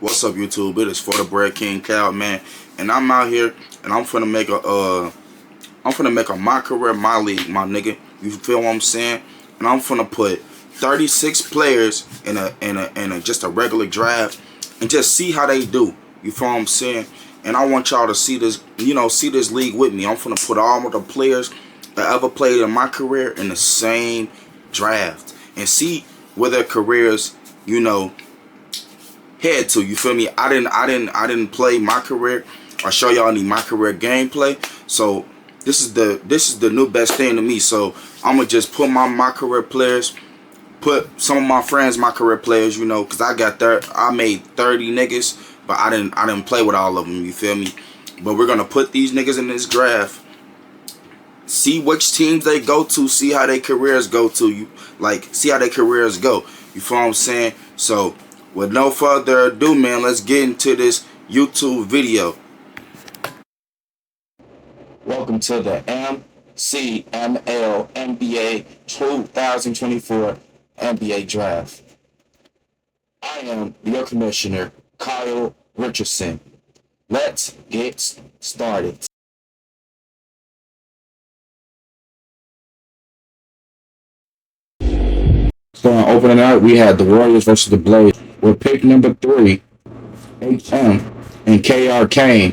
What's up, YouTube? It is for the bread King Kyle, man, and I'm out here and I'm finna make a my career, my league, my nigga. You feel what I'm saying? And I'm finna put 36 players in a just a regular draft and just see how they do. You feel what I'm saying? And I want y'all to see this, see this league with me. I'm finna put all of the players that ever played in my career in the same draft and see where their careers, head to. You feel me? I didn't play my career or show y'all any my career gameplay. So this is the new best thing to me. So I'm gonna just put my career players, put some of my friends my career players, because I made 30 niggas, but I didn't play with all of them. You feel me? But we're gonna put these niggas in this draft. See which teams they go to. See how their careers go to. See how their careers go. You feel what I'm saying? So with no further ado, man, let's get into this YouTube video. Welcome to the MCML NBA 2024 NBA Draft. I am your commissioner, Kyle Richardson. Let's get started. So on opening night, we had the Warriors versus the Blazers. With pick number 3, HM and KR Kane,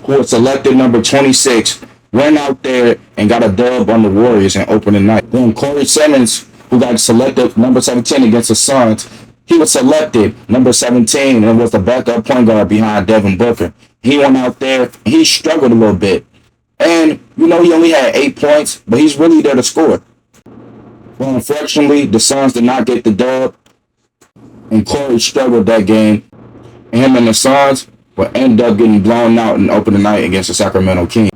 who was selected number 26, went out there and got a dub on the Warriors in opening night. Then Corey Simmons, who got selected number 17 against the Suns, he was selected number 17 and was the backup point guard behind Devin Booker. He went out there and he struggled a little bit. And, he only had 8 points, but he's really there to score. Well, unfortunately, the Suns did not get the dub, and Corey struggled that game. And him and the Suns will end up getting blown out in opening night against the Sacramento Kings.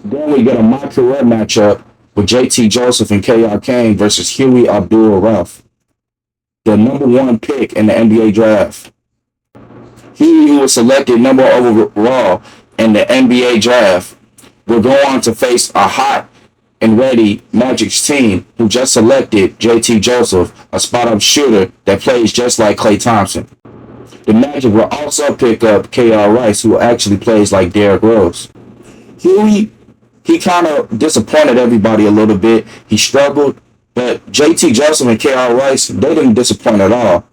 Then we get a my career matchup with JT Joseph and KR Kane versus Huey Abdul-Rauf, the number 1 pick in the NBA draft. Huey, who was selected number overall in the NBA draft, will go on to face a hot and ready Magic's team, who just selected JT Joseph, a spot-up shooter that plays just like Klay Thompson. The Magic will also pick up K.R. Rice, who actually plays like Derrick Rose. Huey, he kind of disappointed everybody a little bit. He struggled, but JT Joseph and K.R. Rice, they didn't disappoint at all.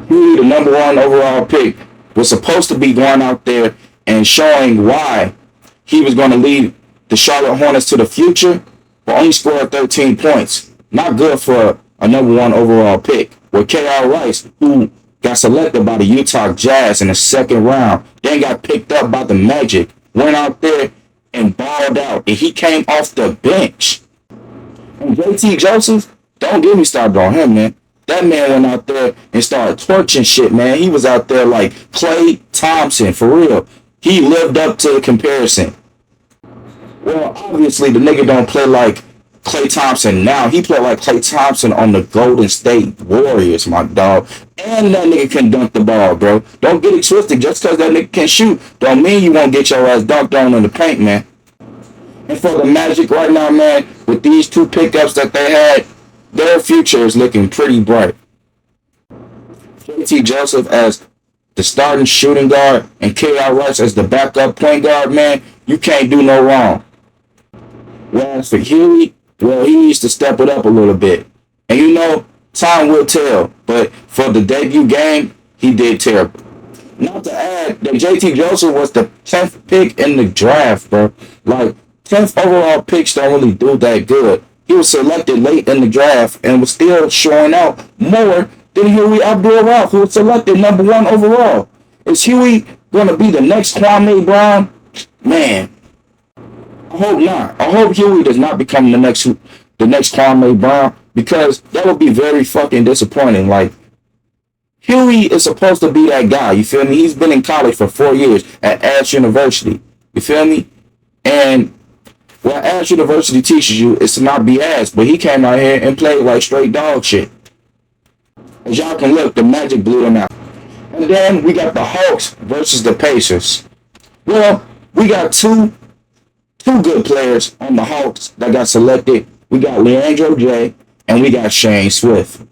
Huey, the number 1 overall pick, was supposed to be going out there and showing why he was going to lead the Charlotte Hornets to the future, but only scored 13 points. Not good for a number 1 overall pick. With K.R. Rice, who got selected by the Utah Jazz in the 2nd round, then got picked up by the Magic, went out there and balled out, and he came off the bench. And JT Joseph, don't get me started on him, man. That man went out there and started torching shit, man. He was out there like Klay Thompson, for real. He lived up to the comparison. Well, obviously, the nigga don't play like Klay Thompson now. He played like Klay Thompson on the Golden State Warriors, my dog. And that nigga can dunk the ball, bro. Don't get it twisted. Just because that nigga can shoot don't mean you won't get your ass dunked on in the paint, man. And for the Magic right now, man, with these 2 pickups that they had, their future is looking pretty bright. JT Joseph as the starting shooting guard and K.R. Rice as the backup point guard, man, you can't do no wrong. Whereas for Huey, well, he needs to step it up a little bit. And time will tell. But for the debut game, he did terrible. Not to add that JT Joseph was the 10th pick in the draft, bro. Like, 10th overall picks don't really do that good. He was selected late in the draft and was still showing out more than Huey Abdul-Rauf, who was selected number 1 overall. Is Huey going to be the next Kwame Brown? Man, I hope not. I hope Huey does not become the next Kwame Brown, because that would be very fucking disappointing. Like, Huey is supposed to be that guy, you feel me? He's been in college for 4 years at Ash University, you feel me? And what Ash University teaches you is to not be ass, but he came out here and played like straight dog shit. As y'all can look, the Magic blew them out. And then we got the Hawks versus the Pacers. Well, we got two good players on the Hawks that got selected. We got Leandro J. and we got Shane Swift.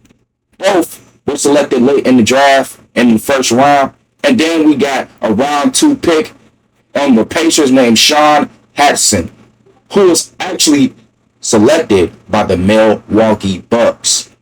Both were selected late in the draft in the 1st round. And then we got a round 2 pick on the Pacers named Sean Hatson, who was actually selected by the Milwaukee Bucks.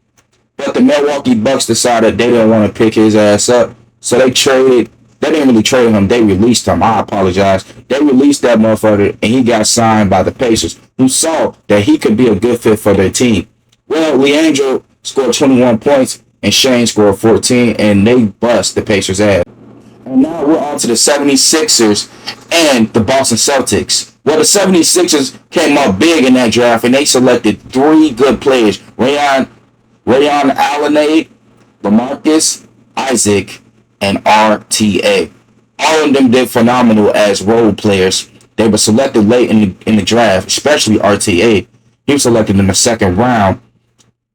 But the Milwaukee Bucks decided they didn't want to pick his ass up, so they didn't really trade him, they released him. I apologize. They released that motherfucker, and he got signed by the Pacers, who saw that he could be a good fit for their team. Well, Leandro scored 21 points, and Shane scored 14, and they bust the Pacers' ass. And now we're on to the 76ers and the Boston Celtics. Well, the 76ers came up big in that draft, and they selected 3 good players. Rayon Allen, LaMarcus Isaac, and RTA. All of them did phenomenal as role players. They were selected late in the draft, especially RTA. He was selected in the 2nd round.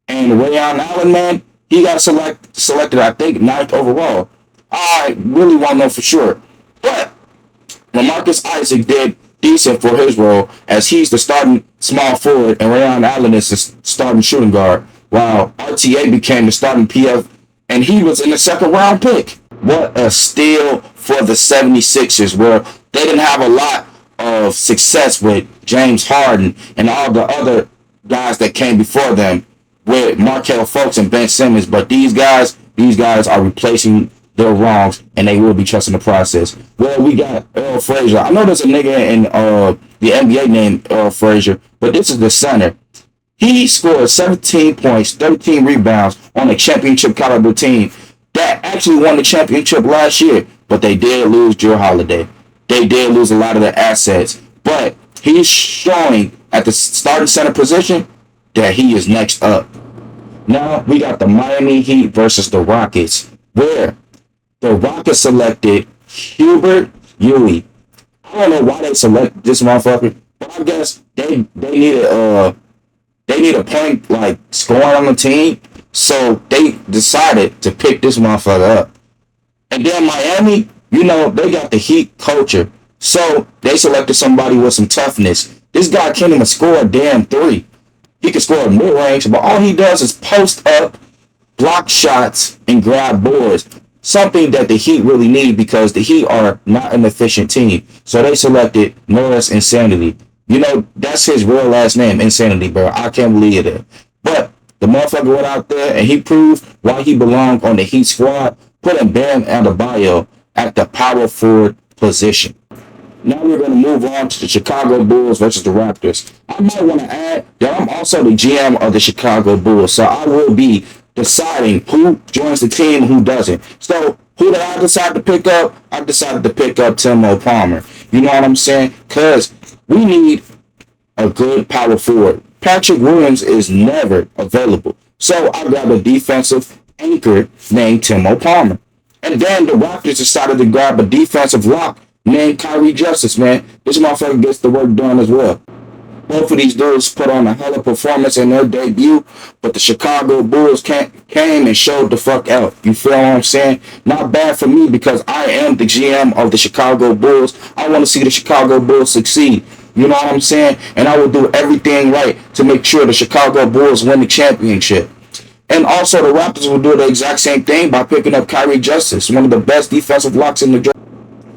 And Rayon Allen, man, he got selected, I think, 9th overall. I really won't know for sure. But LaMarcus Isaac did decent for his role, as he's the starting small forward and Rayon Allen is the starting shooting guard, while RTA became the starting PF, and he was in the 2nd round pick. What a steal for the 76ers, where they didn't have a lot of success with James Harden and all the other guys that came before them with Markelle Fultz and Ben Simmons, but these guys are replacing their wrongs, and they will be trusting the process. Well, we got Earl Frazier. I know there's a nigga in the NBA named Earl Frazier, but this is the center. He scored 17 points, 13 rebounds on a championship caliber team that actually won the championship last year, but they did lose Jrue Holiday. They did lose a lot of their assets, but he's showing at the starting center position that he is next up. Now we got the Miami Heat versus the Rockets, where the Rockets selected Hubert Ewing. I don't know why they selected this motherfucker, but I guess they needed a point like scoring on the team, so they decided to pick this motherfucker up. And then Miami, you know, they got the Heat culture, so they selected somebody with some toughness. This guy can't even score a damn 3. He can score a mid-range, but all he does is post up, block shots, and grab boards. Something that the Heat really need, because the Heat are not an efficient team. So they selected Norris Insanity. You know, that's his real last name, Insanity, bro. I can't believe it. But the motherfucker went out there and he proved why he belonged on the Heat squad, putting Bam Adebayo at the power forward position. Now we're going to move on to the Chicago Bulls versus the Raptors. I might want to add that I'm also the GM of the Chicago Bulls, so I will be deciding who joins the team and who doesn't. So who did I decide to pick up? I decided to pick up Timo Palmer. You know what I'm saying? Because we need a good power forward. Patrick Williams is never available. So I got a defensive anchor named Timo Palmer. And then the Raptors decided to grab a defensive lock named Kyrie Justice, man. This motherfucker gets the work done as well. Both of these dudes put on a hell of a performance in their debut, but the Chicago Bulls came and showed the fuck out. You feel what I'm saying? Not bad for me, because I am the GM of the Chicago Bulls. I want to see the Chicago Bulls succeed. You know what I'm saying? And I will do everything right to make sure the Chicago Bulls win the championship. And also the Raptors will do the exact same thing by picking up Kyrie Justice, one of the best defensive locks in the draft.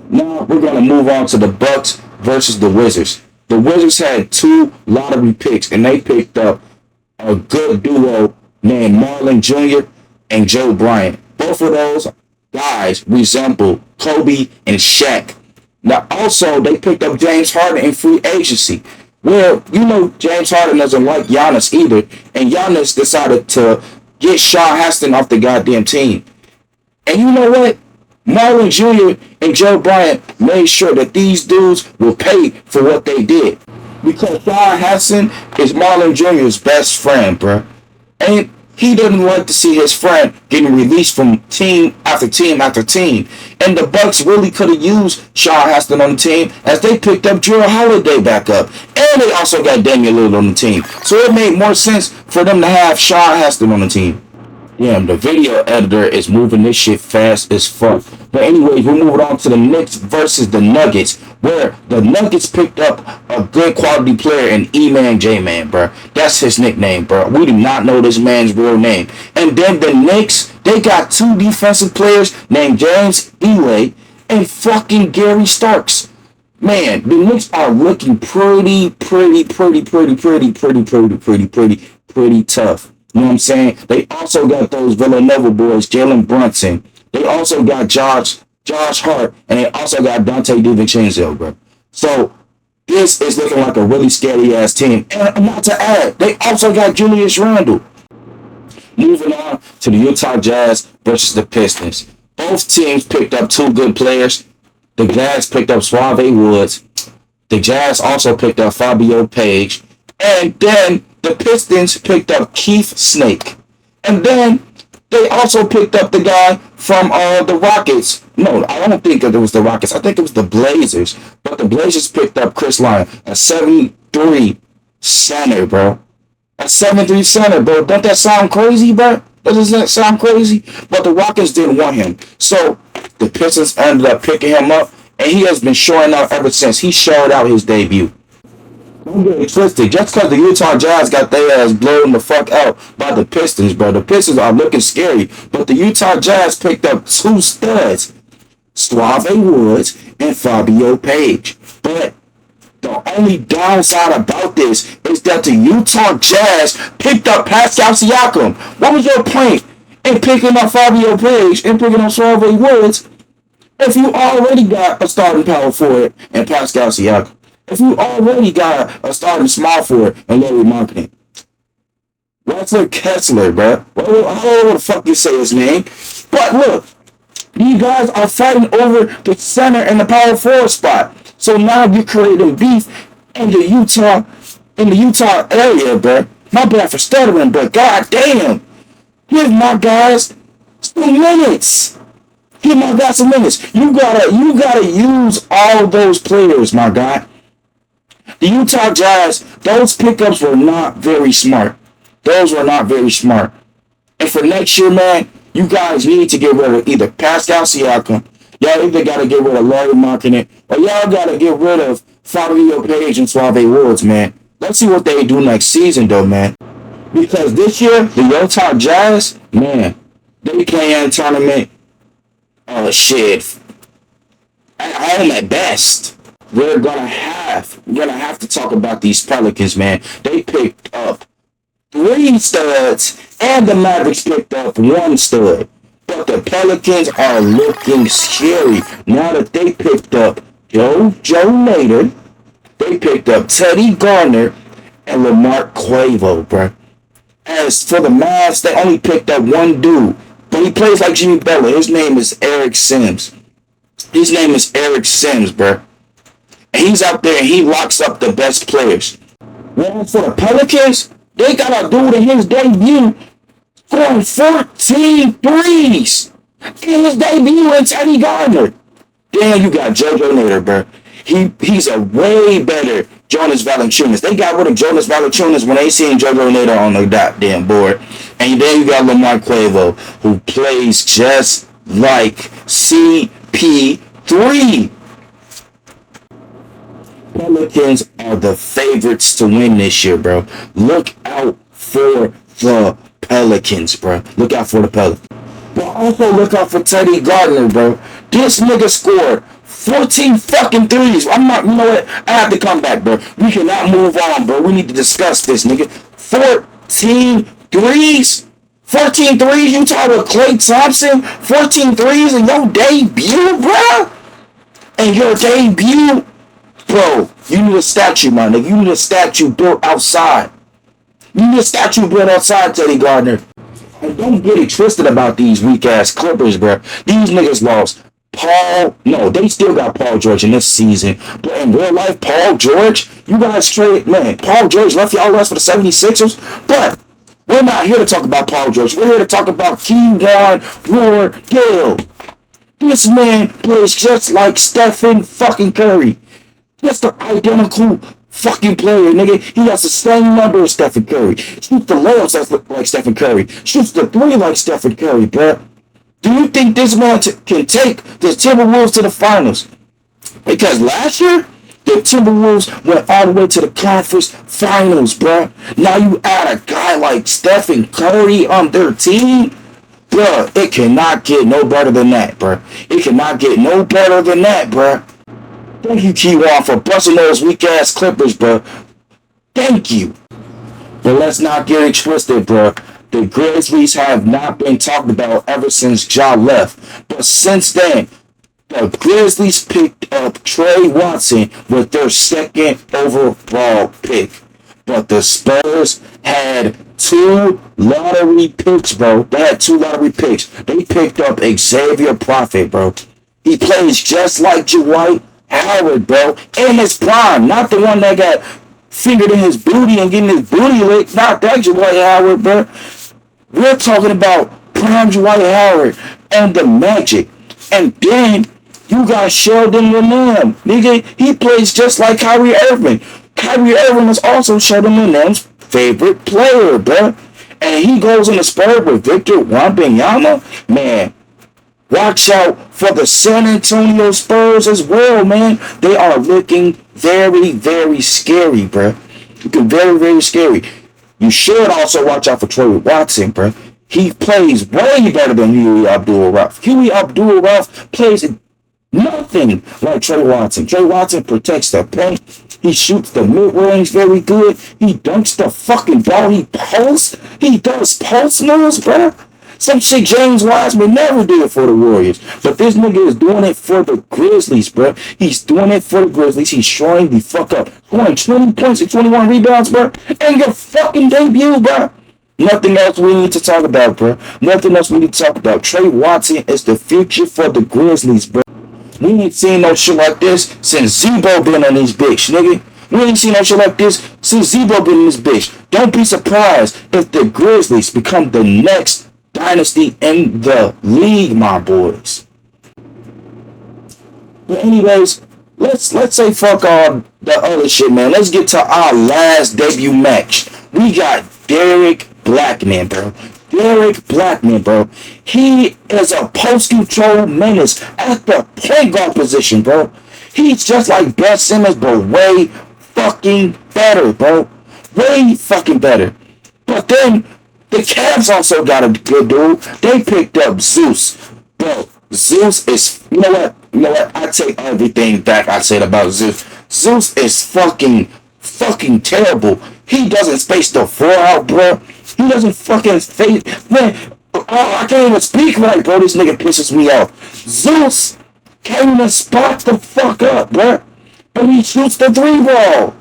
Now we're going to move on to the Bucks versus the Wizards. The Wizards had 2 lottery picks, and they picked up a good duo named Marlon Jr. and Joe Bryant. Both of those guys resemble Kobe and Shaq. Now, also, they picked up James Harden in free agency. Well, you know, James Harden doesn't like Giannis either, and Giannis decided to get Sean Haston off the goddamn team. And you know what? Marlon Jr. and Joe Bryant made sure that these dudes will pay for what they did. Because Sean Haston is Marlon Jr.'s best friend, bruh. And he doesn't like to see his friend getting released from team after team after team. And the Bucks really could have used Sean Haston on the team, as they picked up Jrue Holiday back up. And they also got Damian Lillard on the team. So it made more sense for them to have Sean Haston on the team. Damn, the video editor is moving this shit fast as fuck. But anyways, we're moving on to the Knicks versus the Nuggets, where the Nuggets picked up a good quality player in E-Man J-Man, bro. That's his nickname, bro. We do not know this man's real name. And then the Knicks, they got 2 defensive players named James Ely and fucking Gary Starks. Man, the Knicks are looking pretty tough. You know what I'm saying? They also got those Villanova boys, Jalen Brunson. They also got Josh Hart, and they also got Dante DiVincenzo, bro. So this is looking like a really scary ass team. And not to add, they also got Julius Randle. Moving on to the Utah Jazz versus the Pistons. Both teams picked up 2 good players. The Jazz picked up Suave Woods. The Jazz also picked up Fabio Page. And then the Pistons picked up Keith Snake. And then they also picked up the guy from the Rockets. No, I don't think that it was the Rockets. I think it was the Blazers. But the Blazers picked up Chris Lyon, a 7'3" center, bro. A 7'3" center, bro. Don't that sound crazy, bro? Doesn't that sound crazy? But the Rockets didn't want him. So the Pistons ended up picking him up, and he has been showing out ever since. He showed out his debut. Don't get it twisted. Just because the Utah Jazz got their ass blown the fuck out by the Pistons, bro. The Pistons are looking scary. But the Utah Jazz picked up 2 studs. Suave Woods and Fabio Page. But the only downside about this is that the Utah Jazz picked up Pascal Siakam. What was your point in picking up Fabio Page and picking up Suave Woods if you already got a starting power forward and Pascal Siakam? If you already got a starting small forward and Larry Marketing? Russell Kessler, bro. I don't know what the fuck you say his name. But look, you guys are fighting over the center and the power forward spot. So now you're creating beef in the Utah area, bro. My bad for stuttering, but goddamn, give my guys some minutes. Give my guys some minutes. You gotta use all those players, my guy. The Utah Jazz, those pickups were not very smart. Those were not very smart. And for next year, man, you guys need to get rid of either Pascal Siakam. Y'all either got to get rid of Larry Marketing, or y'all got to get rid of Fabio Page and Suave Woods, man. Let's see what they do next season, though, man. Because this year, the Utah Jazz, man, they playing tournament, shit, at home at best. We're gonna have to talk about these Pelicans, man. They picked up 3 studs, and the Mavericks picked up 1 stud. But the Pelicans are looking scary now that they picked up Joe Nader, they picked up Teddy Gardner, and Lamarck Quavo, bro. As for the Mavs, they only picked up 1 dude, but he plays like Jimmy Butler. His name is Eric Sims. Bro. And he's out there and he locks up the best players. Well, for the Pelicans, they got a dude in his debut scoring 14 threes in his debut in Teddy Gardner. Then you got JoJo Nader, bro. He's a way better Jonas Valanciunas. They got rid of Jonas Valanciunas when they seen JoJo Nader on the goddamn board. And then you got Lamarck Quavo, who plays just like CP3. Pelicans are the favorites to win this year, bro. Look out for the Pelicans, bro. Look out for the Pelicans. But also look out for Teddy Gardner, bro. This nigga scored 14 fucking threes. You know what? I have to come back, bro. We cannot move on, bro. We need to discuss this, nigga. 14 threes? 14 threes? You talking about Klay Thompson? 14 threes in your debut, bro? And your debut? Bro, you need a statue, my nigga. You need a statue built outside. You need a statue built outside, Teddy Gardner. And don't get it twisted about these weak-ass Clippers, bro. These niggas lost they still got Paul George in this season. But in real life, Paul George, you guys straight, man. Paul George left y'all rest for the 76ers. But we're not here to talk about Paul George. We're here to talk about Keyon Wardell. This man plays just like Stephen fucking Curry. That's the identical fucking player, nigga. He has the same number as Stephen Curry. Shoots the layups like Stephen Curry. Shoots the 3 like Stephen Curry, bro. Do you think this man can take the Timberwolves to the finals? Because last year, the Timberwolves went all the way to the conference finals, bro. Now you add a guy like Stephen Curry on their team, bro. It cannot get no better than that, bro. It cannot get no better than that, bro. Thank you, Keywan, for busting those weak ass Clippers, bro. Thank you. But let's not get it twisted, bro. The Grizzlies have not been talked about ever since Ja left. But since then, the Grizzlies picked up Trey Watson with their second overall pick. But the Spurs had two lottery picks, bro. They had two lottery picks. They picked up Xavier Prophet, bro. He plays just like Dwight Howard, bro. In his prime. Not the one that got fingered in his booty and getting his booty licked. Not that Dwight Howard, bro. We're talking about prime Dwight Howard and the Magic. And then you got Sheldon Lamb. Nigga, he plays just like Kyrie Irving. Kyrie Irving is also Sheldon Lamb's favorite player, bro. And he goes in the Spurs with Victor Wembanyama. Man, watch out for the San Antonio Spurs as well, man. They are looking very, very scary, bro. Looking very, very scary. You should also watch out for Trey Watson, bro. He plays way better than Huey Abdul-Rauf. Huey Abdul-Rauf plays nothing like Trey Watson. Trey Watson protects the paint. He shoots the mid-range very good. He dunks the fucking ball. He posts. He does post moves, bro. Some shit James Wiseman never did for the Warriors. But this nigga is doing it for the Grizzlies, bro. He's doing it for the Grizzlies. He's showing the fuck up. Scoring 20 points and 21 rebounds, bro. And your fucking debut, bro. Nothing else we need to talk about, bro. Nothing else we need to talk about. Trey Watson is the future for the Grizzlies, bro. We ain't seen no shit like this since Zebo been on these bitch, nigga. We ain't seen no shit like this since Zebo been in this bitch. Don't be surprised if the Grizzlies become the next dynasty in the league, my boys. But anyways, let's say fuck all the other shit, man. Let's get to our last debut match. We got Derek Blackman, bro. Derek Blackman, bro. He is a post-control menace at the point guard position, bro. He's just like Ben Simmons, but way fucking better, bro. Way fucking better. But then the Cavs also got a good dude. They picked up Zeus. Bro, Zeus is, you know what? I take everything back I said about Zeus. Zeus is fucking terrible. He doesn't space the floor out, bro. He doesn't fucking space, man. Oh, I can't even speak right, bro. This nigga pisses me off. Zeus can't even spot the fuck up, bro. But he shoots the three ball.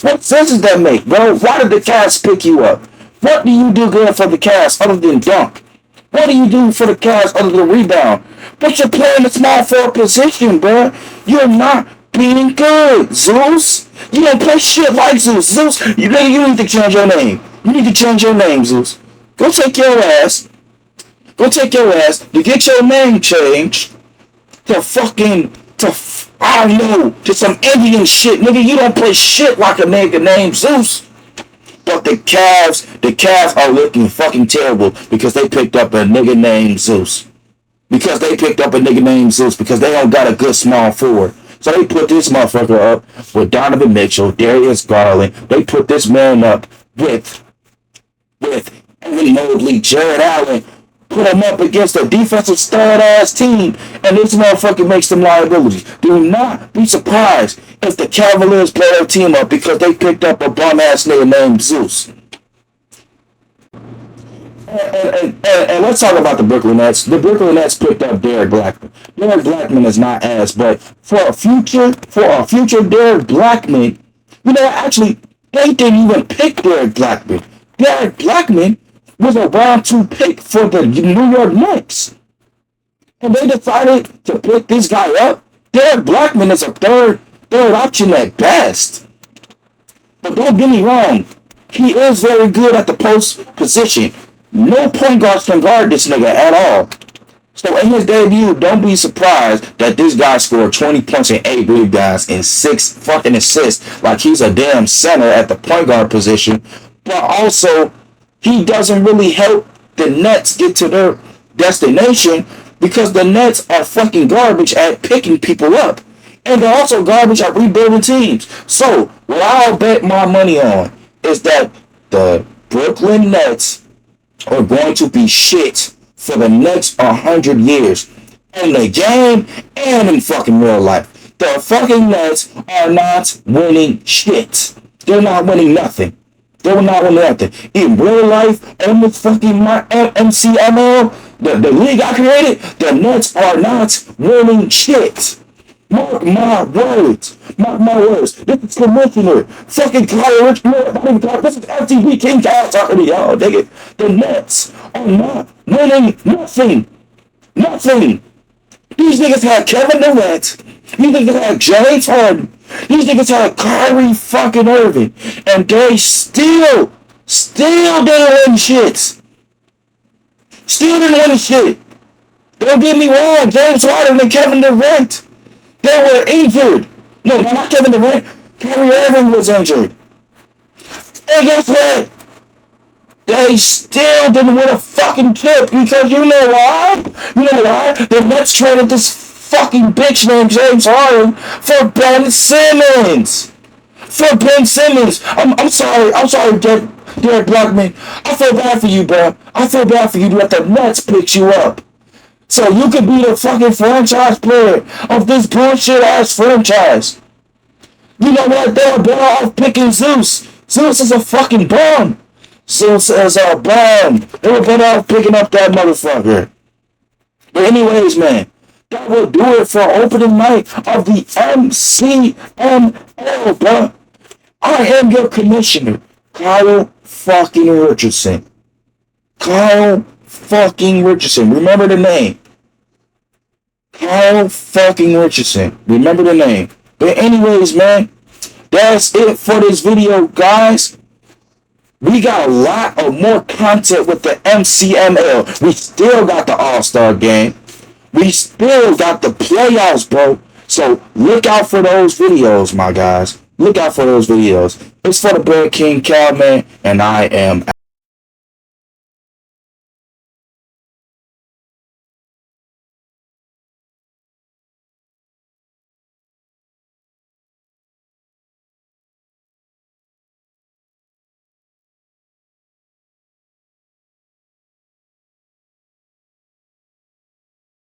What sense does that make, bro? Why did the Cavs pick you up? What do you do good for the Cavs other than dunk? What do you do for the Cavs other than rebound? But you're playing the small forward position, bro. You're not being good, Zeus. You don't play shit like Zeus. Zeus, you need to change your name. You need to change your name, Zeus. Go take your ass to get your name changed to fucking, I don't know, to some Indian shit. Nigga, you don't play shit like a nigga named Zeus. But the Cavs are looking fucking terrible because they picked up a nigga named Zeus. Because they don't got a good small forward. So they put this motherfucker up with Donovan Mitchell, Darius Garland. They put this man up with Evan Mobley, Jared Allen. Put him up against a defensive stud-ass team, and this motherfucker makes them liabilities. Do not be surprised if the Cavaliers play their team up because they picked up a bum-ass nigga named Zeus. And let's talk about the Brooklyn Nets. The Brooklyn Nets picked up Derek Blackman. Derek Blackman is not ass, but for a future Derek Blackman, actually, they didn't even pick Derek Blackman. Derek Blackman was a round 2 pick for the New York Knicks. And they decided to pick this guy up. Derek Blackman is a third option at best. But don't get me wrong, he is very good at the post position. No point guards can guard this nigga at all. So in his debut, don't be surprised that this guy scored 20 points and 8 rebounds and 6 fucking assists like he's a damn center at the point guard position. But also, he doesn't really help the Nets get to their destination because the Nets are fucking garbage at picking people up. And they're also garbage at rebuilding teams. So, what I'll bet my money on is that the Brooklyn Nets are going to be shit for the next 100 years. In the game and in fucking real life. The fucking Nets are not winning shit. They're not winning nothing. They're not winning nothing. In real life, and with fucking my MCML, the league I created, the Nets are not winning shit. Mark my words. Mark my words. This is Commissioner. Fucking Kyle Rich. This is FTBKINGKYLE talking to y'all, nigga. The Nets are not winning nothing. Nothing. These niggas had Kevin Durant. These niggas had James Harden. These niggas had Kyrie fucking Irving. And they still didn't win shit. Still didn't win shit. Don't get me wrong. James Harden and Kevin Durant, they were injured. No, not Kevin Durant. Kyrie Irving was injured. And guess what? They still didn't win a fucking chip because you know why? You know why? The Nets traded this fucking bitch named James Harden for Ben Simmons. For Ben Simmons. I'm sorry, Derek Blackman. I feel bad for you, bro. I feel bad for you to let the Nets pick you up. So you could be the fucking franchise player of this bullshit ass franchise. You know what? They were better off picking Zeus. Zeus is a fucking bum. Zeus is a bum. They were better off picking up that motherfucker. But anyways, man, that will do it for opening night of the MCML, bro. I am your commissioner, Kyle fucking Richardson. Kyle fucking Richardson. Remember the name. Kyle fucking Richardson. Remember the name. But anyways, man, that's it for this video, guys. We got a lot of more content with the MCML. We still got the All-Star game. We still got the playoffs, bro. So look out for those videos, my guys. Look out for those videos. It's for the Brad King Cal, man, and I am